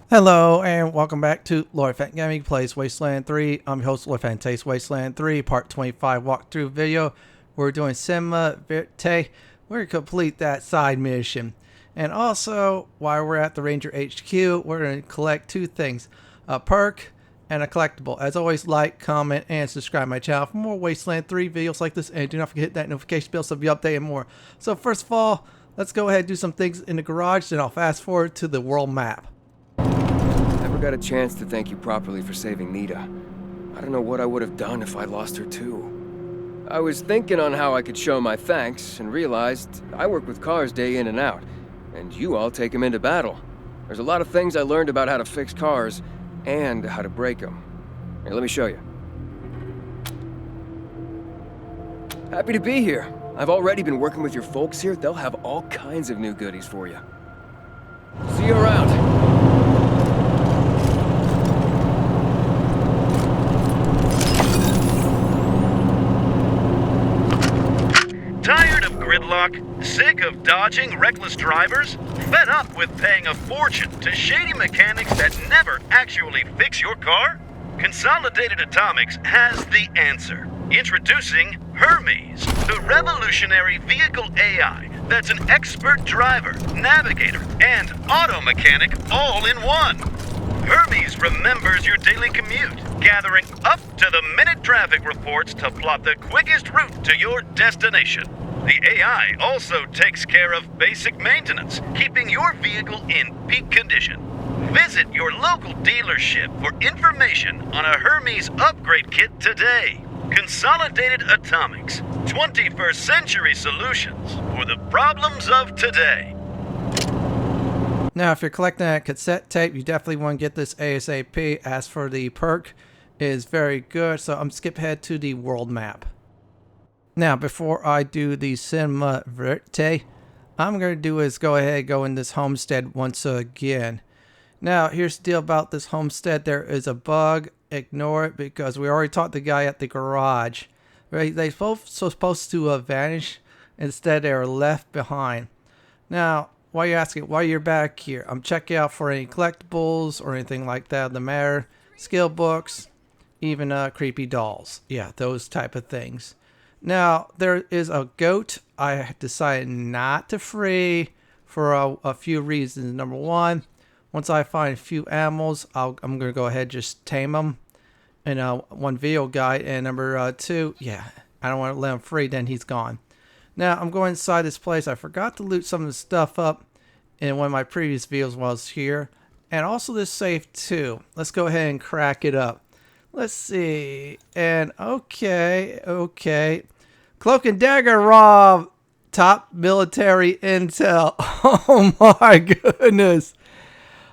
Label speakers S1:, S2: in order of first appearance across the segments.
S1: Hello and welcome back to Lord Fenton Gaming Plays Wasteland 3. I'm your host Lord Fenton Takes Wasteland 3 Part 25 walkthrough video. We're doing Cinéma Vérité. We're going to complete that side mission. And also, while we're at the Ranger HQ, we're going to collect two things. A perk and a collectible. As always, like, comment, and subscribe to my channel for more Wasteland 3 videos like this. And do not forget to hit that notification bell so you'll be updated more. So first of all, let's go ahead and do some things in the garage. Then I'll fast forward to the world map.
S2: Never got a chance to thank you properly for saving Nita. I don't know what I would have done if I lost her too. I was thinking on how I could show my thanks and realized I work with cars day in and out, and you all take them into battle. There's a lot of things I learned about how to fix cars and how to break them. Here, let me show you. Happy to be here. I've already been working with your folks here. They'll have all kinds of new goodies for you. See you around.
S3: Tired of gridlock? Sick of dodging reckless drivers? Fed up with paying a fortune to shady mechanics that never actually fix your car? Consolidated Atomics has the answer. Introducing Hermes, the revolutionary vehicle AI that's an expert driver, navigator, and auto mechanic all in one. Hermes remembers your daily commute, gathering up-to-the-minute traffic reports to plot the quickest route to your destination. The AI also takes care of basic maintenance, keeping your vehicle in peak condition. Visit your local dealership for information on a Hermes upgrade kit today. Consolidated Atomics, 21st century solutions for the problems of today.
S1: Now, if you're collecting a cassette tape, you definitely want to get this ASAP. As for the perk, it is very good. So I'm skip ahead to the world map. Now, before I do the Cinéma Vérité, I'm going to do is go ahead and go in this homestead once again. Now, here's the deal about this homestead. There is a bug. Ignore it because we already talked to the guy at the garage. Right? They're both supposed to vanish. Instead, they are left behind. Now, while you're asking why you're back here, I'm checking out for any collectibles or anything like that in the matter. Skill books, even creepy dolls. Yeah, those type of things. Now, there is a goat I decided not to free for a few reasons. Number one, once I find a few animals, I'm going to go ahead and just tame them in one video guide. And number two, yeah, I don't want to let him free, then he's gone. Now, I'm going inside this place. I forgot to loot some of the stuff up in one of my previous videos while I was here. And also this safe too. Let's go ahead and crack it up. Let's see. And okay. Cloak and Dagger Rob. Top military intel. Oh my goodness.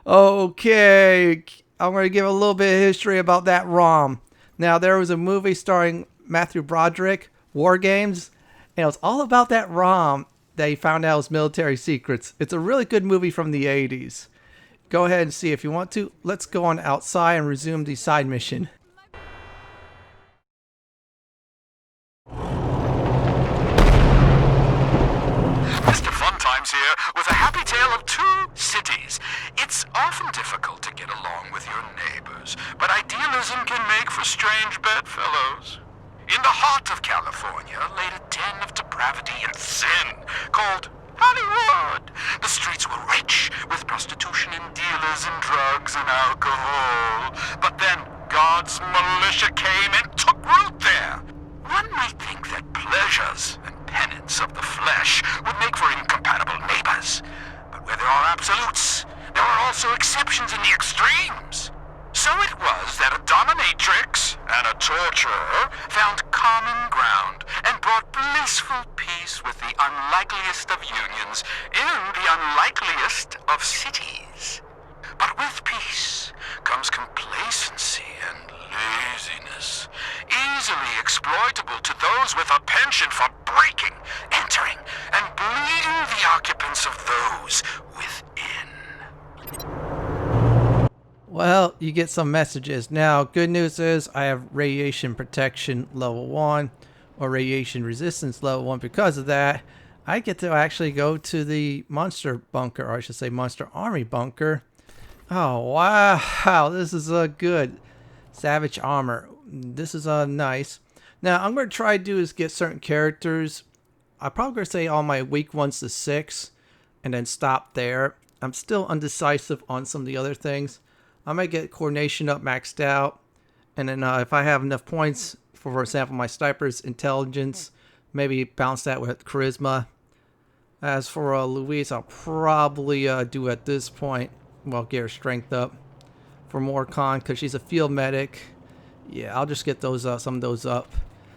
S1: Okay. I'm going to give a little bit of history about that ROM. Now, there was a movie starring Matthew Broderick, War Games. And it was all about that ROM that he found out was military secrets. It's a really good movie from the 80s. Go ahead and see if you want to. Let's go on outside and resume the side mission.
S4: Mr. Funtime's here with a happy tale of two cities. It's often difficult to get along with your neighbors, but idealism can make for strange bedfellows. In the heart of California laid a den of depravity and sin called Hollywood. The streets were rich with prostitution and dealers in drugs and alcohol. But then God's militia came and took root there. One might think that pleasures and penance of the flesh would make for incompatible neighbors. But where there are absolutes, there are also exceptions in the extremes. So it was that a dominatrix and a torturer found common ground and brought blissful peace with the unlikeliest of unions in the unlikeliest of cities. But with peace comes complacency and laziness, easily exploitable to those with a penchant for breaking, entering, and bleeding the occupants of those within.
S1: Well, you get some messages. Now, good news is I have radiation protection level 1 or radiation resistance level 1. Because of that, I get to actually go to the monster bunker, or I should say monster army bunker, Oh, wow. This is good. Savage armor. This is nice. Now, I'm going to try to do is get certain characters. I'm probably going to say all my weak ones to 6 and then stop there. I'm still undecisive on some of the other things. I might get coordination up maxed out. And then if I have enough points, for example, my sniper's intelligence, maybe balance that with charisma. As for Louise, I'll probably do at this point, well, get her strength up for more con because she's a field medic. Yeah, I'll just get those some of those up.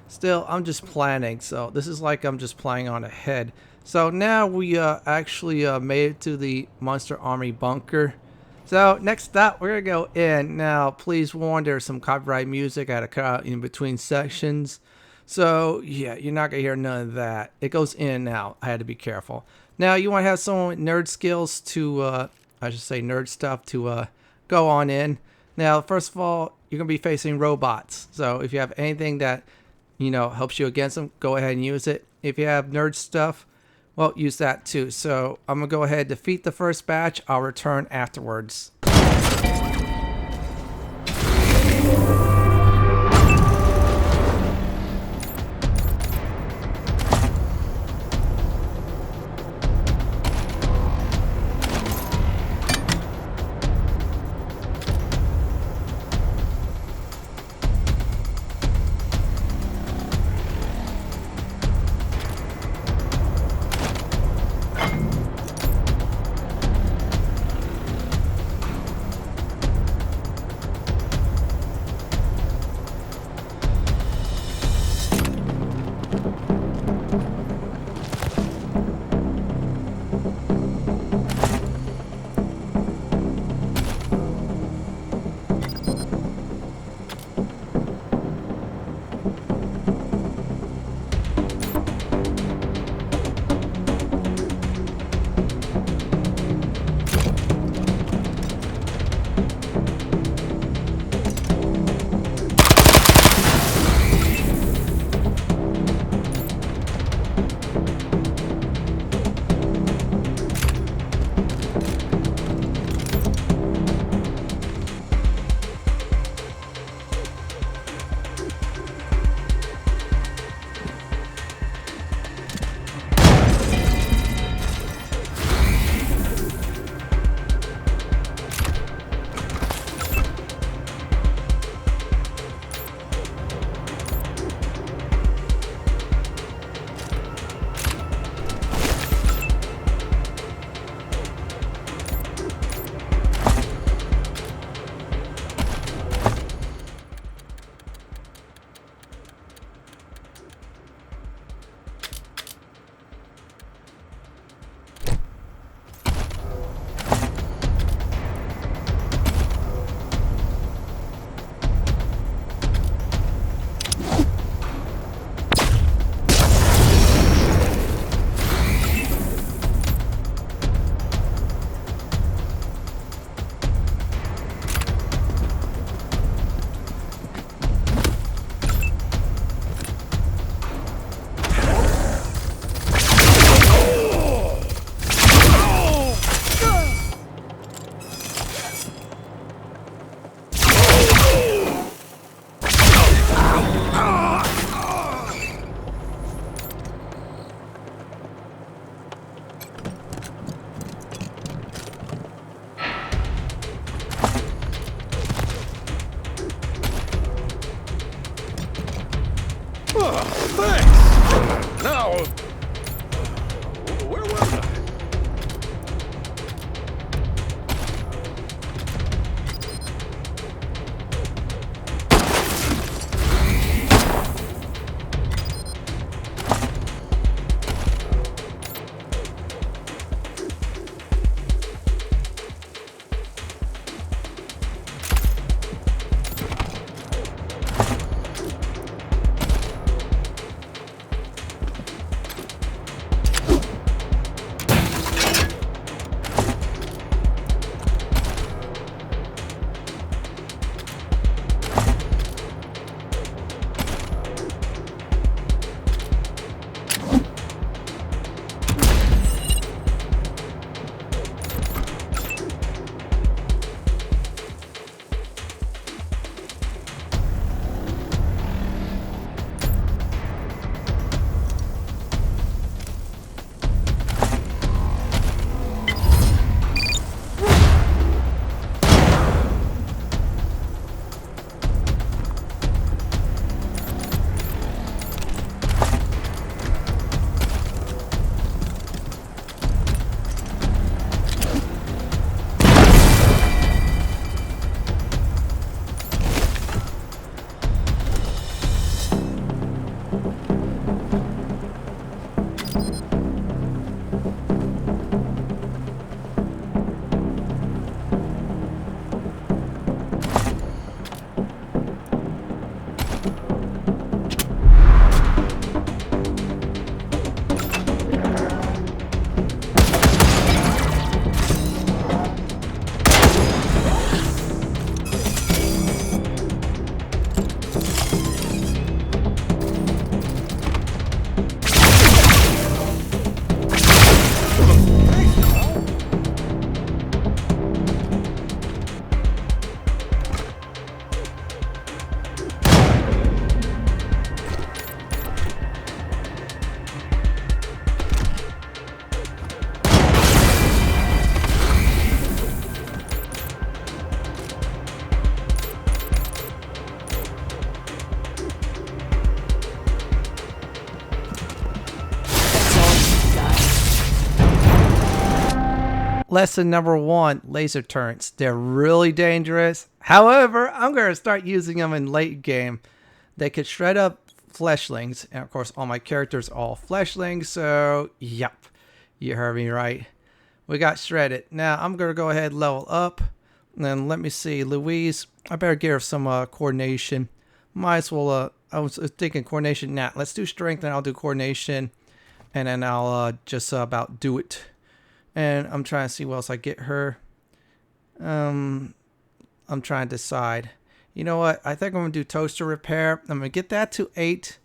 S1: Still, I'm just planning, so this is like I'm just planning on ahead. So now we actually made it to the Monster Army bunker. So next up, we're gonna go in. Now, please warn, there's some copyright music I had to cut out in between sections. So yeah, you're not gonna hear none of that. It goes in and out. I had to be careful. Now you want to have someone with nerd skills to, I should say nerd stuff to go on in. Now, first of all, you're gonna be facing robots. So if you have anything that helps you against them, go ahead and use it. If you have nerd stuff, well, use that too. So I'm gonna go ahead and defeat the first batch. I'll return afterwards.
S5: Thanks! Now, where was I?
S1: Lesson number 1, laser turrets. They're really dangerous. However, I'm going to start using them in late game. They could shred up fleshlings. And of course, all my characters are all fleshlings. So, yep. You heard me right. We got shredded. Now, I'm going to go ahead and level up. And then let me see. Louise, I better give her some coordination. Might as well, I was thinking coordination. Nah, let's do strength and I'll do coordination. And then I'll just about do it. And I'm trying to see what else I get her. I'm trying to decide. You know what? I think I'm going to do toaster repair. I'm going to get that to 8.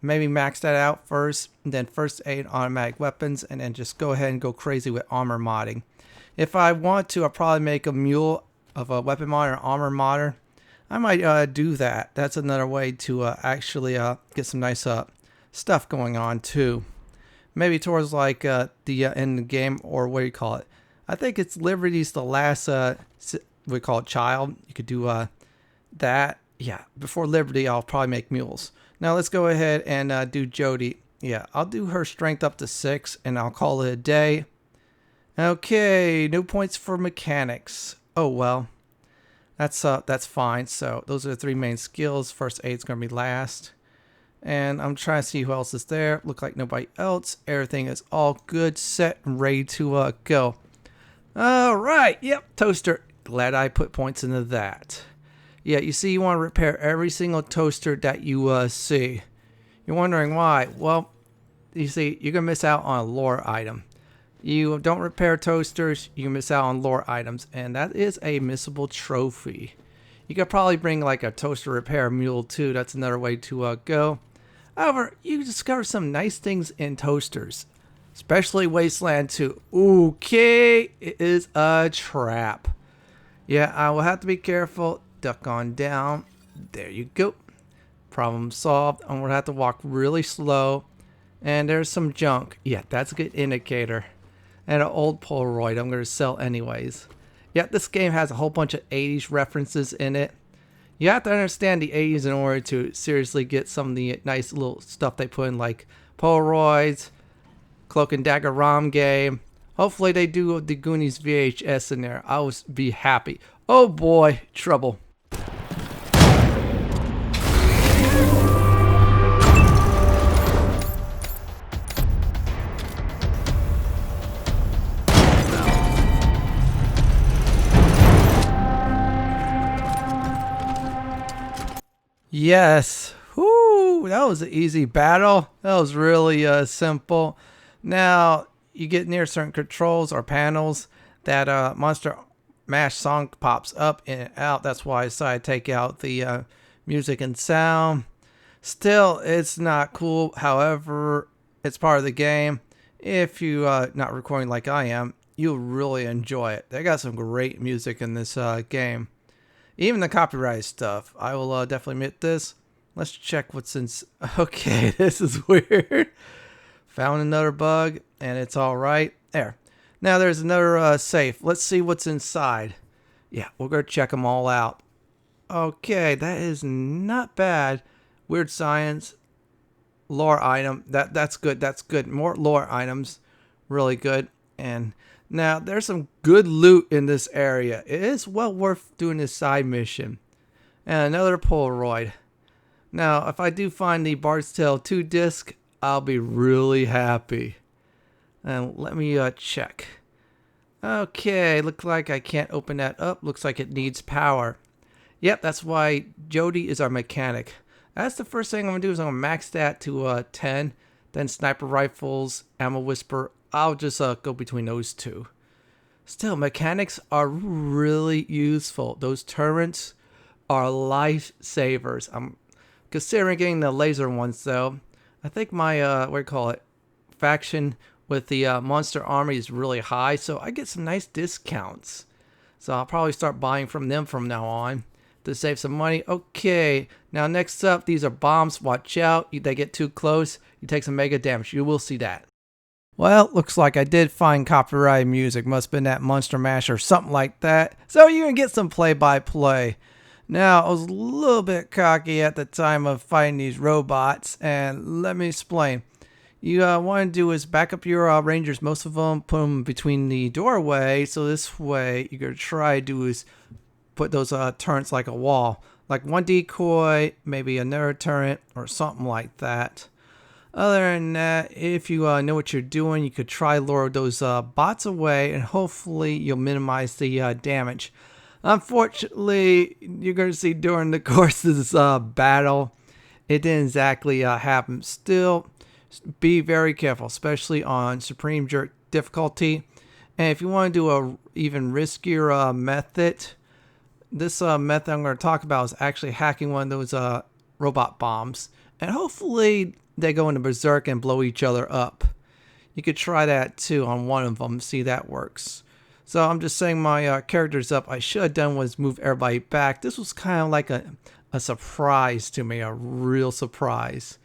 S1: Maybe max that out first. And then first aid, automatic weapons. And then just go ahead and go crazy with armor modding. If I want to, I'll probably make a mule of a weapon modder or armor modder. I might do that. That's another way to actually get some nice stuff going on too. Maybe towards like the end of the game, or what do you call it? I think it's Liberty's the last, we call it child. You could do that. Yeah, before Liberty, I'll probably make mules. Now let's go ahead and do Jody. Yeah, I'll do her strength up to 6, and I'll call it a day. Okay, no points for mechanics. Oh well, that's fine. So those are the 3 main skills. First aid's gonna be last. And I'm trying to see who else is there. Look like nobody else. Everything is all good, set, and ready to go. All right. Yep, toaster. Glad I put points into that. Yeah, you see, you want to repair every single toaster that you see. You're wondering why? Well, you see, you're going to miss out on a lore item. You don't repair toasters, you miss out on lore items. And that is a missable trophy. You could probably bring like a toaster repair mule too. That's another way to go. However, you discover some nice things in toasters, especially Wasteland 2. Okay, it is a trap. Yeah, I will have to be careful. Duck on down. There you go. Problem solved. I'm going to have to walk really slow. And there's some junk. Yeah, that's a good indicator. And an old Polaroid I'm going to sell anyways. Yeah, this game has a whole bunch of 80s references in it. You have to understand the 80s in order to seriously get some of the nice little stuff they put in, like Polaroids, Cloak and Dagger ROM game. Hopefully they do the Goonies VHS in there. I would be happy. Oh boy, trouble. Yes. Whoo, that was an easy battle. That was really simple. Now, you get near certain controls or panels, that Monster Mash song pops up and out. That's why I decided to take out the music and sound. Still, it's not cool. However, it's part of the game. If you not recording like I am, you'll really enjoy it. They got some great music in this game. Even the copyright stuff. I will definitely admit this. Let's check what's in... Okay, this is weird. Found another bug, and it's all right. There. Now there's another safe. Let's see what's inside. Yeah, we're going to check them all out. Okay, that is not bad. Weird science. Lore item. That's good. That's good. More lore items. Really good. And... now, there's some good loot in this area. It is well worth doing this side mission. And another Polaroid. Now, if I do find the Bard's Tale 2 disc, I'll be really happy. And let me check. Okay, looks like I can't open that up. Looks like it needs power. Yep, that's why Jody is our mechanic. That's the first thing I'm going to do is I'm going to max that to 10. Then sniper rifles, ammo whisper. I'll just go between those two. Still, mechanics are really useful. Those turrets are lifesavers. I'm considering getting the laser ones though. I think my faction with the monster army is really high, so I get some nice discounts. So I'll probably start buying from them from now on to save some money. Okay, now next up, these are bombs. Watch out. They get too close, you take some mega damage. You will see that. Well, looks like I did find copyrighted music. Must have been that Monster Mash or something like that. So you can get some play-by-play. Now, I was a little bit cocky at the time of fighting these robots, and let me explain. You want to do is back up your rangers, most of them, put them between the doorway, so this way you're going to try to do is put those turrets like a wall. Like one decoy, maybe another turret, or something like that. Other than that, if you know what you're doing, you could try lure those bots away, and hopefully you'll minimize the damage. Unfortunately, you're going to see during the course of this battle, it didn't exactly happen. Still, be very careful, especially on Supreme Jerk difficulty. And if you want to do a even riskier method, this method I'm going to talk about is actually hacking one of those robot bombs. And hopefully they go into berserk and blow each other up. You could try that too on one of them, see that works. So I'm just saying my characters up. I should have done was move everybody back. This was kind of like a surprise to me, a real surprise.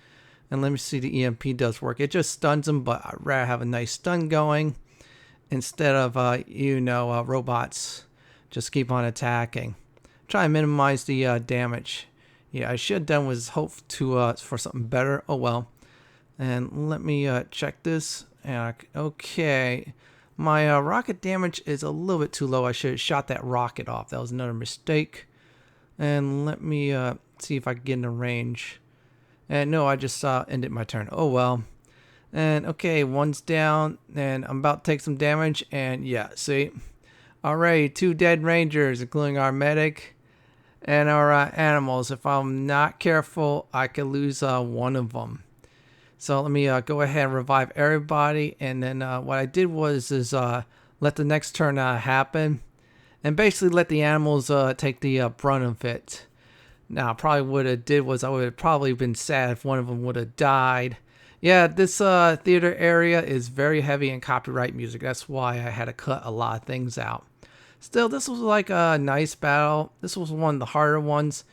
S1: And let me see, the EMP does work. It just stuns them, but I'd rather have a nice stun going instead of, robots just keep on attacking. Try and minimize the damage. Yeah, I should have done was hope to for something better. Oh well. And let me check this. Okay. My rocket damage is a little bit too low. I should have shot that rocket off. That was another mistake. And let me see if I can get in the range. And no, I just ended my turn. Oh well. And okay, one's down. And I'm about to take some damage. And yeah, see? Alright, 2 dead rangers, including our medic and our animals. If I'm not careful, I could lose one of them. So let me go ahead and revive everybody. And then what I did was let the next turn happen. And basically let the animals take the brunt of it. Now, probably what I did was I would have probably been sad if one of them would have died. Yeah, this theater area is very heavy in copyright music. That's why I had to cut a lot of things out. Still, this was like a nice battle. This was one of the harder ones.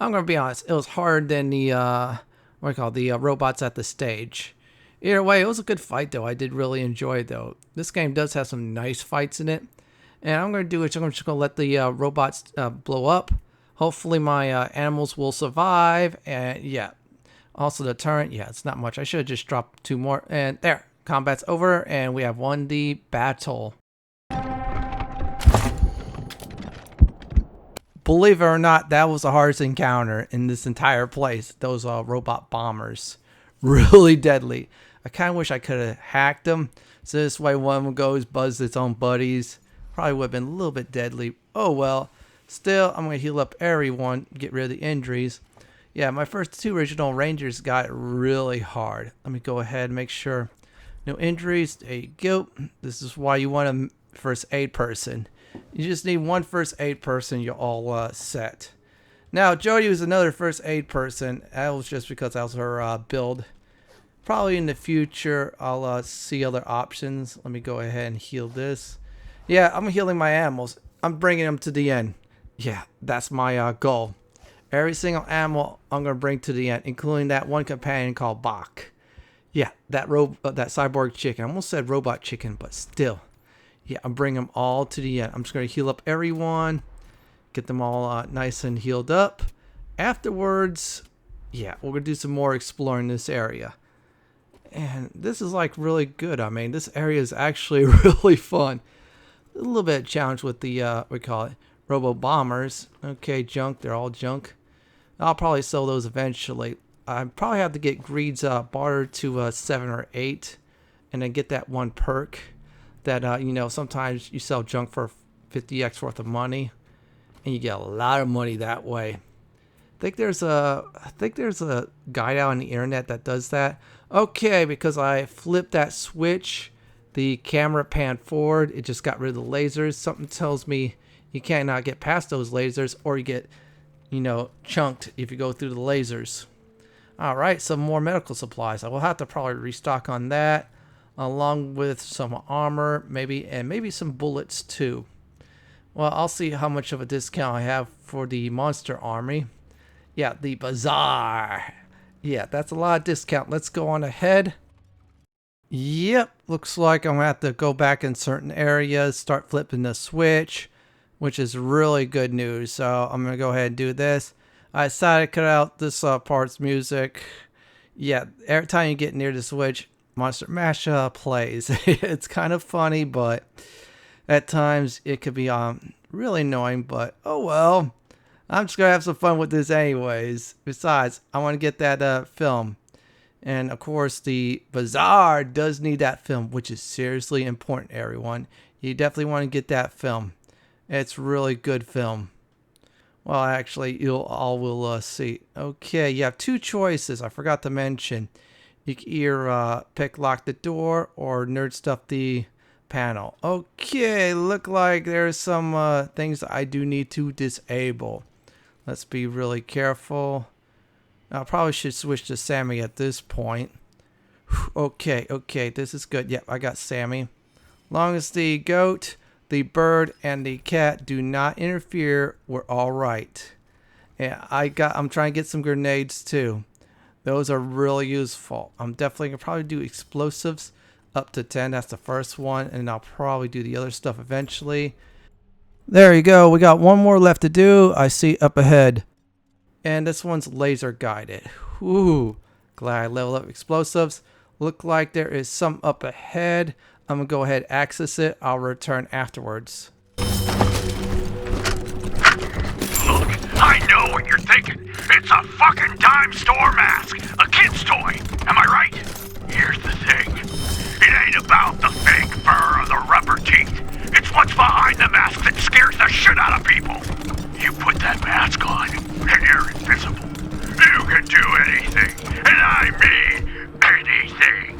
S1: I'm going to be honest. It was harder than the, robots at the stage. Either way, it was a good fight, though. I did really enjoy it, though. This game does have some nice fights in it. And I'm going to do it. I'm just going to let the robots blow up. Hopefully, my animals will survive. And, yeah. Also, the turret. Yeah, it's not much. I should have just dropped 2 more. And there. Combat's over. And we have won the battle. Believe it or not, that was the hardest encounter in this entire place. Those robot bombers. Really deadly. I kind of wish I could have hacked them. So this way one of them goes, buzzes its own buddies. Probably would have been a little bit deadly. Oh well. Still, I'm going to heal up everyone. Get rid of the injuries. Yeah, my first 2 original rangers got really hard. Let me go ahead and make sure. No injuries. There you go. This is why you want a first aid person. You just need 1 first aid person, you're all set. Now, Jody was another first aid person. That was just because that was her build. Probably in the future, I'll see other options. Let me go ahead and heal this. Yeah, I'm healing my animals. I'm bringing them to the end. Yeah, that's my goal. Every single animal I'm going to bring to the end, including that one companion called Bach. Yeah, that cyborg chicken. I almost said robot chicken, but still. Yeah, I'm bringing them all to the end. I'm just going to heal up everyone. Get them all nice and healed up. Afterwards, yeah, we're going to do some more exploring this area. And this is like really good. I mean, this area is actually really fun. A little bit of challenge with the, robo bombers. Okay, junk. They're all junk. I'll probably sell those eventually. I probably have to get Greed's barter to 7 or 8, and then get that one perk that you know, sometimes you sell junk for 50x worth of money, and you get a lot of money that way. I think there's a guide out on the internet that does that. Okay, because I flipped that switch, the camera panned forward. It just got rid of the lasers. Something tells me you cannot get past those lasers, or you get, you know, chunked if you go through the lasers. All right, some more medical supplies. I will have to probably restock on that, along with some armor, maybe some bullets too. Well, I'll see how much of a discount I have for the monster army. Yeah, the bazaar. Yeah, that's a lot of discount. Let's go on ahead. Yep, looks like I'm gonna have to go back in certain areas, start flipping the switch, which is really good news. So I'm gonna go ahead and do this. I decided to cut out this part's music. Yeah, every time you get near the switch, Monster Mash plays. It's kind of funny, but at times it could be really annoying, but oh well. I'm just gonna have some fun with this anyways. Besides, I want to get that film. And of course, the bazaar does need that film, which is seriously important, everyone. You definitely want to get that film. It's really good film. Well, actually, you'll all will see. Okay, you have two choices. I forgot to mention. You can either pick lock the door or nerd stuff the panel. Okay, look like there's some things that I do need to disable. Let's be really careful. I probably should switch to Sammy at this point. Okay, this is good. Yep, I got Sammy. Long as the goat, the bird, and the cat do not interfere, we're all right. Yeah, I'm trying to get some grenades too. Those are really useful. I'm definitely gonna probably do explosives up to 10. That's the first one, and I'll probably do the other stuff eventually. There you go. We got one more left to do. I see up ahead. And this one's laser guided. Ooh, glad I leveled up explosives. Look like there is some up ahead. I'm gonna go ahead and access it. I'll return afterwards.
S4: Look, I know what you're thinking. It's a fucking dime store mask. A kid's toy. Am I right? Here's the thing. It ain't about the fake fur or the rubber teeth. It's what's behind the mask that scares the shit out of people. You put that mask on, and you're invisible. You can do anything, and I mean anything.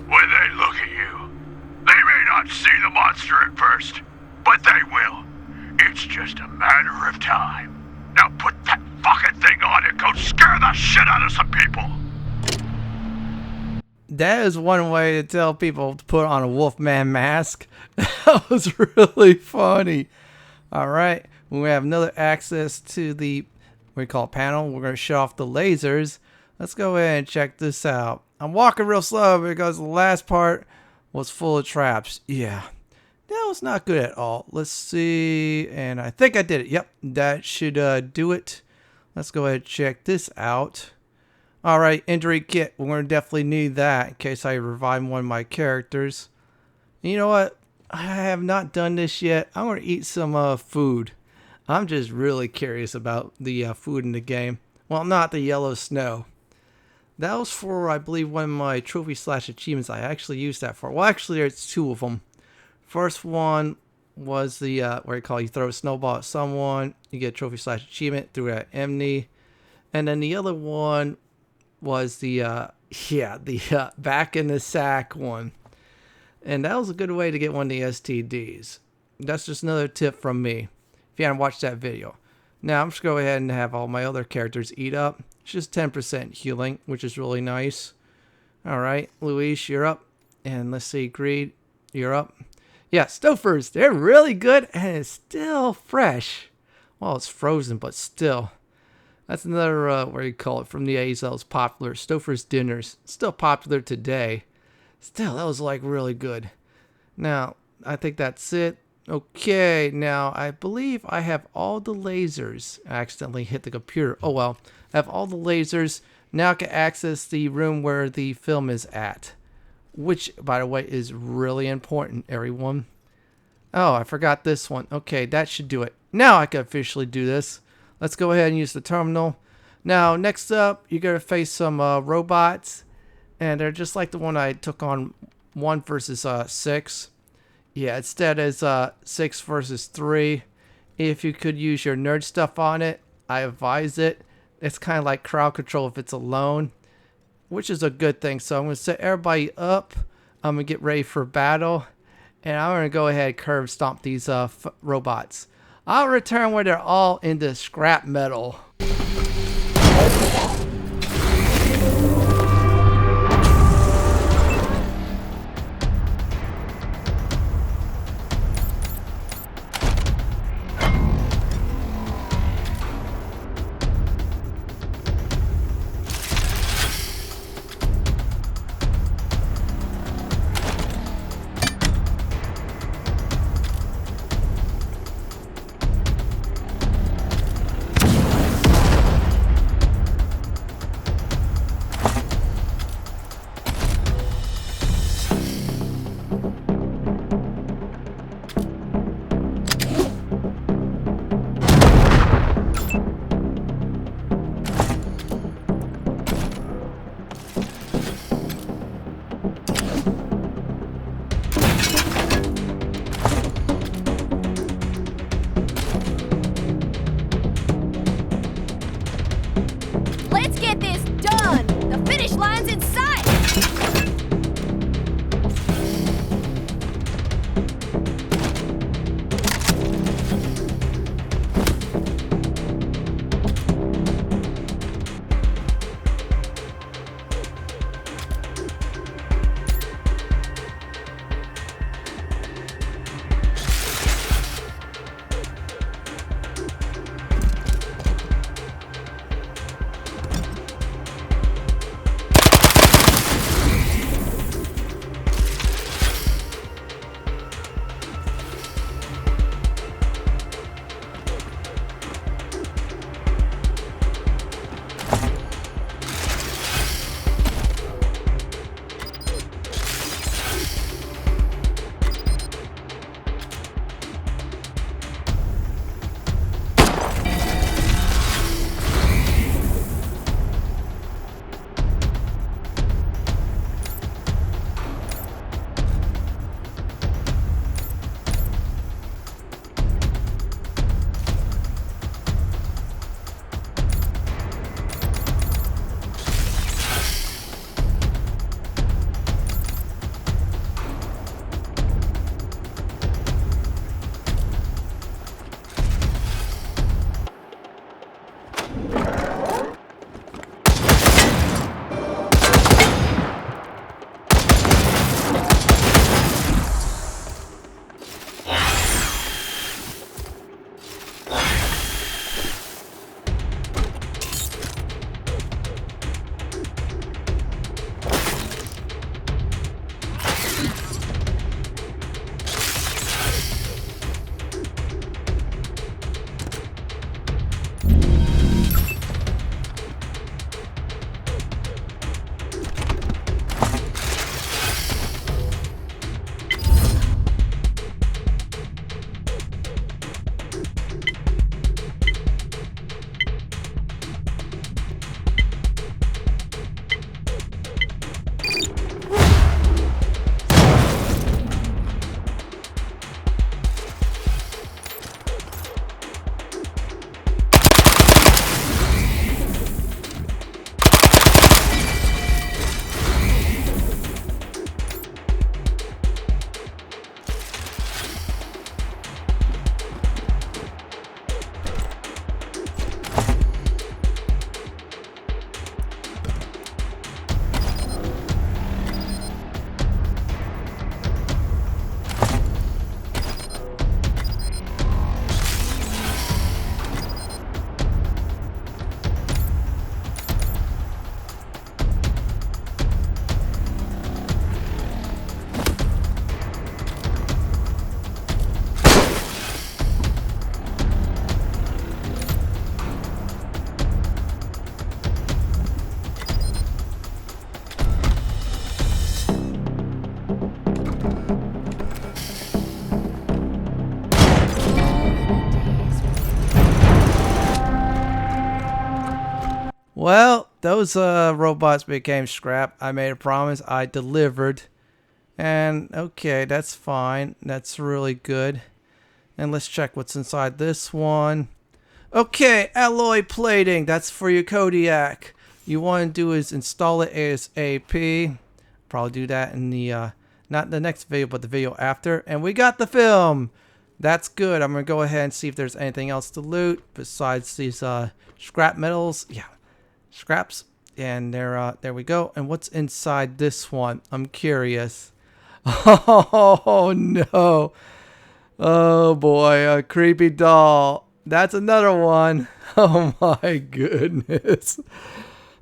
S4: When they look at you, they may not see the monster at first, but they will. It's just a matter of time. Now put that fucking thing on and go scare the shit out of some people.
S1: That is one way to tell people to put on a Wolfman mask. That was really funny. All right, we have another access to the what we call panel. We're going to shut off the lasers. Let's go ahead and check this out. I'm walking real slow because the last part was full of traps. Yeah, that was not good at all. Let's see, and I think I did it. Yep, that should do it. Let's go ahead and check this out. All right, injury kit. We're going to definitely need that in case I revive one of my characters. And you know what? I have not done this yet. I'm going to eat some food. I'm just really curious about the food in the game. Well, not the yellow snow. That was for, I believe, one of my trophy/achievements. I actually used that for. Well, actually, there's two of them. First one was the, you throw a snowball at someone. You get a trophy/achievement through an Emney. And then the other one was the back in the sack one. And that was a good way to get one of the STDs. That's just another tip from me, if you haven't watched that video. Now, I'm just going to go ahead and have all my other characters eat up. It's just 10% healing, which is really nice. Alright, Luis, you're up. And let's see, Greed, you're up. Yeah, Stofers, they're really good, and it's still fresh. Well, it's frozen, but still. That's another, from the 80s that was popular. Stouffer's dinners. Still popular today. Still, that was like really good. Now, I think that's it. Okay, now I believe I have all the lasers. I accidentally hit the computer. Oh well. I have all the lasers. Now I can access the room where the film is at. Which, by the way, is really important, everyone. Oh, I forgot this one. Okay, that should do it. Now I can officially do this. Let's go ahead and use the terminal. Now, next up, you're going to face some robots. And they're just like the one I took on 1 versus 6. Yeah, instead is 6 versus 3. If you could use your nerd stuff on it, I advise it. It's kind of like crowd control if it's alone, which is a good thing. So I'm going to set everybody up. I'm going to get ready for battle. And I'm going to go ahead and curve stomp these robots. I'll return when they're all into scrap metal. Well, those robots became scrap. I made a promise. I delivered. And okay, that's fine. That's really good. And let's check what's inside this one. Okay, alloy plating. That's for your Kodiak. You want to do is install it ASAP. Probably do that in the not the next video, but the video after. And we got the film. That's good. I'm gonna go ahead and see if there's anything else to loot besides these scrap metals. Yeah, scraps. And there we go. And what's inside this one? I'm curious. Oh no. Oh boy, a creepy doll. That's another one. Oh my goodness.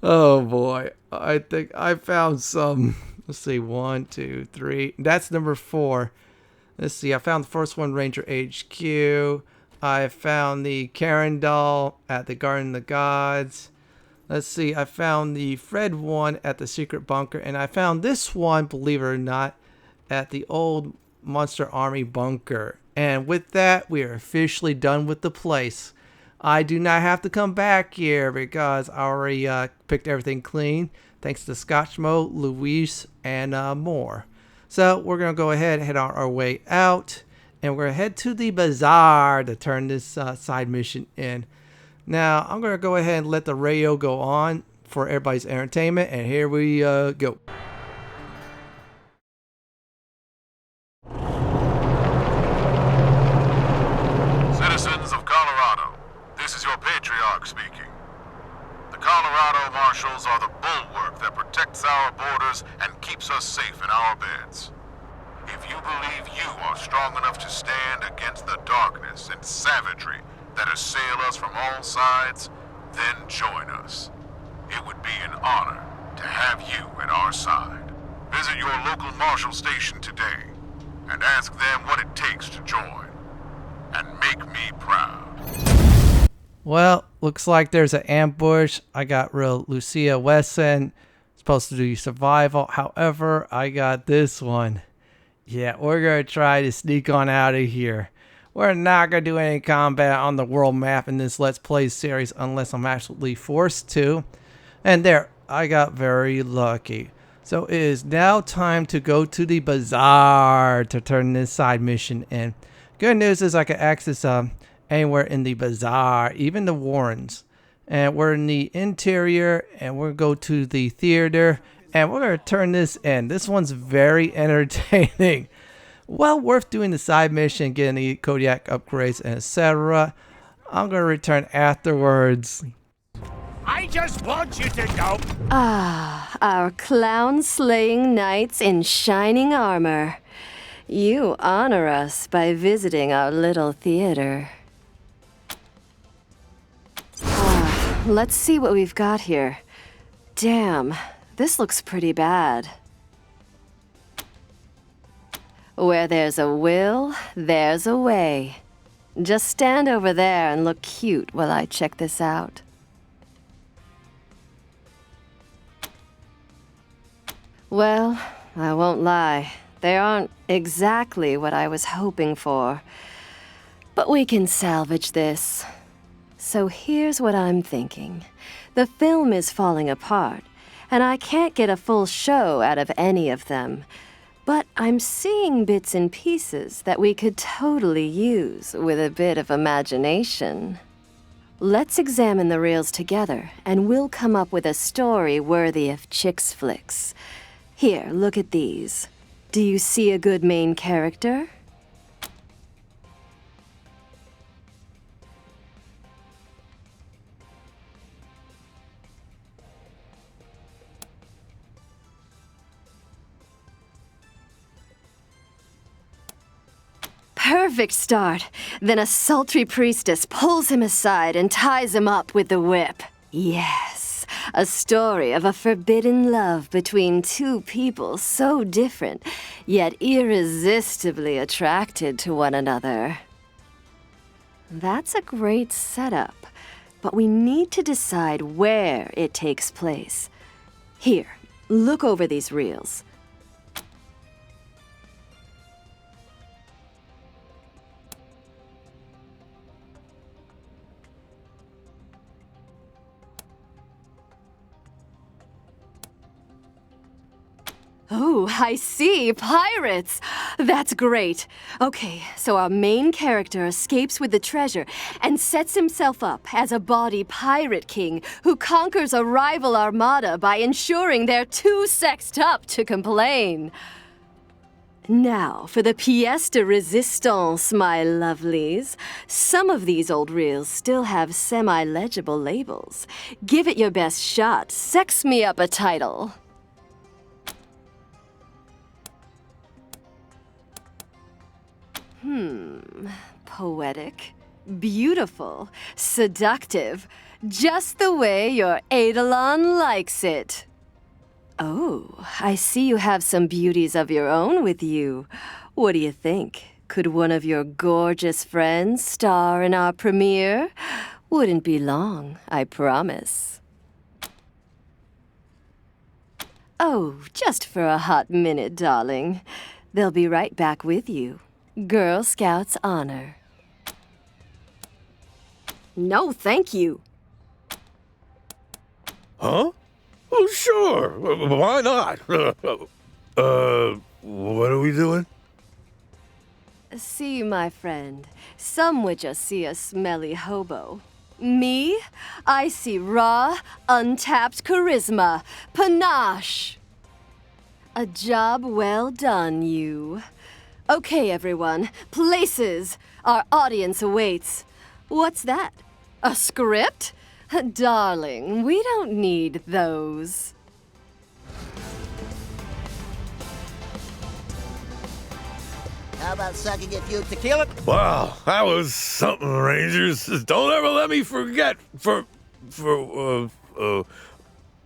S1: Oh boy. I think I found some. Let's see. 1, 2, 3. That's number 4. Let's see. I found the first one, Ranger HQ. I found the Karen doll at the Garden of the Gods. Let's see. I found the Fred one at the secret bunker. And I found this one, believe it or not, at the old Monster Army bunker. And with that, we are officially done with the place. I do not have to come back here because I already picked everything clean. Thanks to Scotchmo, Luis, and more. So we're going to go ahead and head on our way out. And we're going to head to the bazaar to turn this side mission in. Now, I'm going to go ahead and let the radio go on for everybody's entertainment. And here we go.
S4: Citizens of Colorado, this is your patriarch speaking. The Colorado Marshals are the bulwark that protects our borders and keeps us safe in our beds. If you believe you are strong enough to stand against the darkness and savagery that assail us from all sides, then join us. It would be an honor to have you at our side. Visit your local marshal station today and ask them what it takes to join. And make me proud.
S1: Well, looks like there's an ambush. I got real Lucia Wesson. Supposed to do survival. However, I got this one. Yeah, we're going to try to sneak on out of here. We're not going to do any combat on the world map in this Let's Play series unless I'm actually forced to. And there, I got very lucky. So it is now time to go to the bazaar to turn this side mission in. Good news is I can access anywhere in the bazaar, even the Warrens. And we're in the interior, and we'll go to the theater, and we're going to turn this in. This one's very entertaining. Well worth doing the side mission, getting the Kodiak upgrades, and etc. I'm going to return afterwards.
S5: I just want you to know.
S6: Ah, our clown-slaying knights in shining armor. You honor us by visiting our little theater. Let's see what we've got here. Damn, this looks pretty bad. Where there's a will, there's a way. Just stand over there and look cute while I check this out. Well, I won't lie. They aren't exactly what I was hoping for. But we can salvage this. So here's what I'm thinking. The film is falling apart, and I can't get a full show out of any of them. But I'm seeing bits and pieces that we could totally use with a bit of imagination. Let's examine the reels together, and we'll come up with a story worthy of Chicks Flicks. Here, look at these. Do you see a good main character? Perfect start. Then a sultry priestess pulls him aside and ties him up with the whip. Yes, a story of a forbidden love between two people so different, yet irresistibly attracted to one another. That's a great setup, but we need to decide where it takes place. Here, look over these reels. Oh, I see. Pirates! That's great. Okay, so our main character escapes with the treasure and sets himself up as a bawdy pirate king who conquers a rival armada by ensuring they're too sexed up to complain. Now, for the pièce de résistance, my lovelies. Some of these old reels still have semi-legible labels. Give it your best shot. Sex me up a title. Poetic, beautiful, seductive, just the way your Eidolon likes it. Oh, I see you have some beauties of your own with you. What do you think? Could one of your gorgeous friends star in our premiere? Wouldn't be long, I promise. Oh, just for a hot minute, darling. They'll be right back with you. Girl Scouts honor. No, thank you.
S7: Huh? Oh, sure. Why not? What are we doing?
S6: See, my friend, some would just see a smelly hobo. Me? I see raw, untapped charisma, panache. A job well done, you. Okay, everyone, places. Our audience awaits. What's that? A script? Darling, we don't need those.
S8: How about sucking a few tequila?
S7: Wow, that was something, Rangers. Don't ever let me forget. What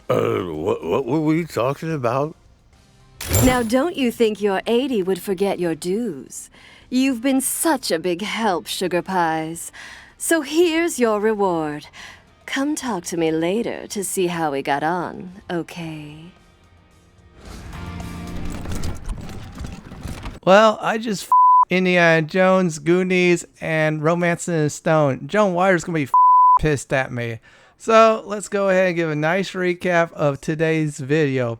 S7: were we talking about?
S6: Now, don't you think your 80 would forget your dues? You've been such a big help, Sugar Pies. So here's your reward. Come talk to me later to see how we got on, okay?
S1: Well, I just Indiana Jones, Goonies, and Romancing in Stone. Joan Wyer's gonna be pissed at me. So let's go ahead and give a nice recap of today's video.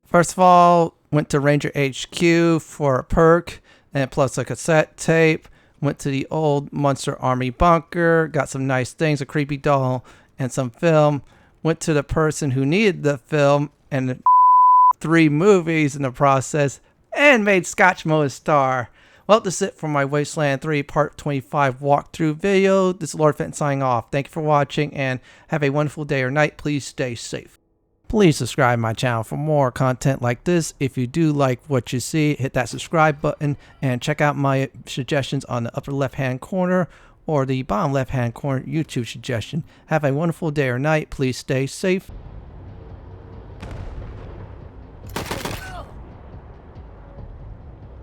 S1: First of all, went to Ranger HQ for a perk, and plus a cassette tape. Went to the old Monster Army bunker, got some nice things, a creepy doll, and some film. Went to the person who needed the film, and 3 movies in the process, and made Scotchmo a star. Well, that's it for my Wasteland 3 Part 25 walkthrough video. This is Lord Fenton signing off. Thank you for watching, and have a wonderful day or night. Please stay safe. Please subscribe to my channel for more content like this. If you do like what you see, hit that subscribe button and check out my suggestions on the upper left hand corner or the bottom left hand corner YouTube suggestion. Have a wonderful day or night. Please stay safe.